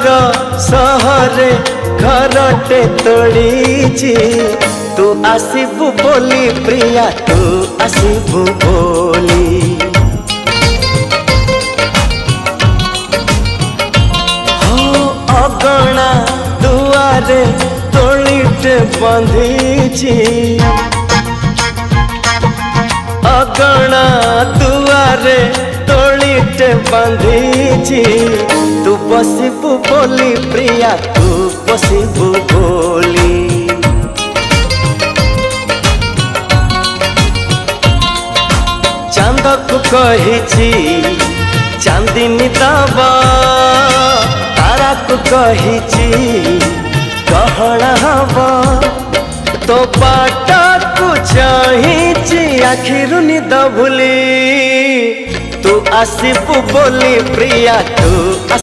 घर सहरे घरटे तोड़ी तू आसबू बोली प्रिया तू आसबू बोली हो अगणा दुआरे तोड़ीटे बंधी अगणा दुआरे तोड़ीटे बंधी तू बसबू बोली प्रिया तू बसबू बोली चांद को कही चांदनी दबा तारा को कही गहना हवा तो बाट को चाही आखिर निद भूली तू आसबू बोली प्रिया तू